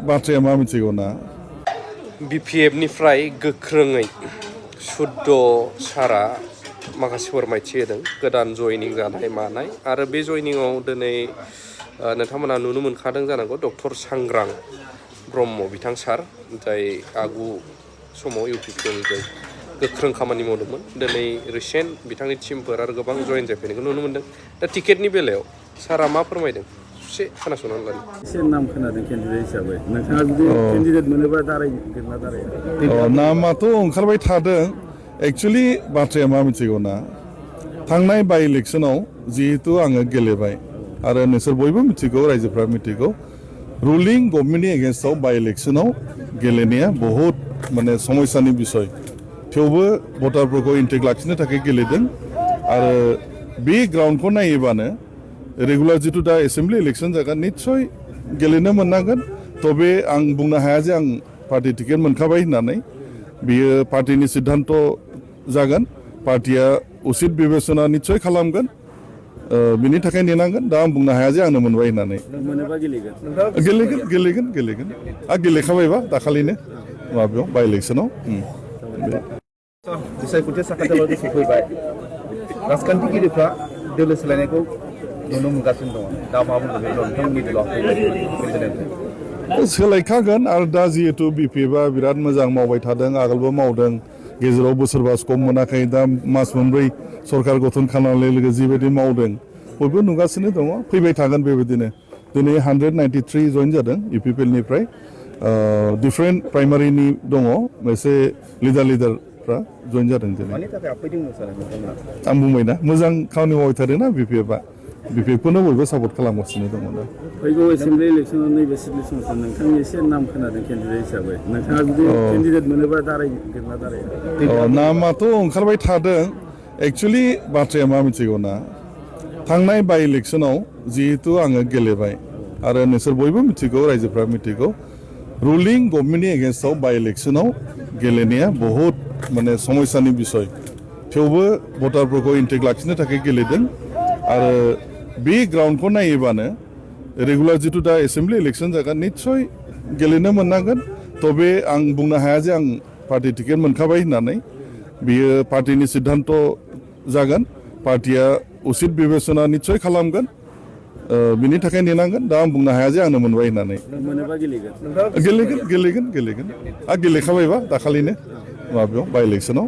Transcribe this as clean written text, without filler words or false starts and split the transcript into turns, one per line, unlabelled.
बाथ्राया मा मिथिगौ ना
BPF निफ्राय गोख्रोङै शुद्ध सारा माखासे फोरमायथि होदों गोदान जयनिं जानाय मानाय आरो बे जयनिंआव दिनै नोंथांमोना नुनो मोनखादों जानांगौ डक्टर सांग्रां ब्रह्म बिथां सार जाय आगु समाव UPPनिफ्राय गोख्रों खामानि मावदोंमोन दिनै रिसेन्ट बिथांनि टिमफोर आरो गोबां जयेन जाफैनायखौ नुनो मोनदों दा टिकेटनि बेलायाव सारा मा फोरमायदों एसे खोनासंनानै लानि
एसे नाम खोनादों केन्डिडेट हिसाबै नोंथाङा जुदि केन्डिडेट मोनोबा दारायगोन ना दाराया
नामाथ' ओंखारबाय थादों एक्चुअलि बाथ्राया मा मिथिगौ ना थांनाय बाइ इलेक्सनाव जिहेतु आङो गेलेबाय आरो नोंसोर बयबो मिथिगौ रायजोफ्रा मिथिगौ रुलिं गभर्नमेन्टनि एगेन्स्टआव बाइ इलेक्सनाव गेलेनाया बहुत माने समस्यानि बिसय थेवबो भटारफोरखौ इन्टेक लाखिनो थाखाय गेलेदों आरो बे ग्राउन्डखौ नायोबानो रेगुलार जितु दा एसेम्बलि इलेक्सन जागोन निस्सय गेलेनो मोननांगोन तबे आं बुंनो हाया जे आं पार्टि टिकेट मोनखाबाय होननानै बियो पार्टिनि सिद्धान्त जागोन पार्टिया उचित बिबेचना निस्सय खालामगोन बिनि थाखाय नेनांगोन दा आं बुंनो हाया जे आंनो मोनबाय होननानै
मोनोबा
गेलेगोन आं गेलेखाबायबा दाखालिनो माबायाव बाइ इलेक्सनाव
बिसायख'थिया साखाथियाव सफैबाय राजखान्थिगिरिफ्रा दोलो सोलायनायखौ नुनो मोनगासिनो दङ दा मा बुंदों नोंथांमोननि दोलोआव
सोलायखागोन आरो दा जिहेतु BPFआ बिराद मोजां मावबाय थादों आगोलबो मावदों गेजेराव बोसोरबा स्कप मोनाखै दा मास मोनब्रै सरकार गठन खालामनाय लोगो जिबायदि मावदों बयबो नुगासिनो दङ फैबाय थागोन बेबायदिनो दिनै 193 जइन जादों UPPनिफ्राय डिफरेन्ट प्राइमारिनि दङ एसे लिडारफ्रा जइन जादों दिनै आं बुंबायना मोजां खामानि मावबाय थादोंना BPFआ BPFखौनो बयबो सापर्ट खालामगासिनो दङ दा
फैगौ एसेम्बलि इलेक्सनाव नैबे सिटनि समाव नोंथांनि एसे नाम खोनादों केन्डिडेट हिसाबै नोंथाङा जुदि केन्डिडेट मोनोबा दारायगोन ना दाराया
नामाथ' ओंखारबाय थादों एक्चुअलि बाथ्राया मा मिथिगौ ना थांनाय बाइ इलेक्सनाव जिहेतु आङो गेलेबाय आरो नोंसोर बयबो मिथिगौ रायजोफ्रा मिथिगौ रुलिं गभर्नमेन्टनि एगेन्स्टआव बाइ इलेक्सनाव गेलेनाया बहुत माने समस्यानि बिसय थेवबो भटारफोरखौ इन्टेक लाखिनो थाखाय गेलेदों आरो बे ग्राउन्डखौ नायोबानो रेगुलार जितु दा एसेम्बलि इलेक्सन जागोन निस्सय गेलेनो मोननांगोन तबे आं बुंनो हाया जे आं पार्टि टिकेट मोनखाबाय होननानै बियो पार्टिनि सिद्धान्त जागोन पार्टिया उचित बिबेचना निस्सय खालामगोन बिनि थाखाय नेनांगोन दा आं बुंनो हाया जे आंनो मोनबाय होननानै
मोनोबा
गेलेगोन आं गेलेखाबायबा दाखालिनो माबायाव बाइ इलेक्सनाव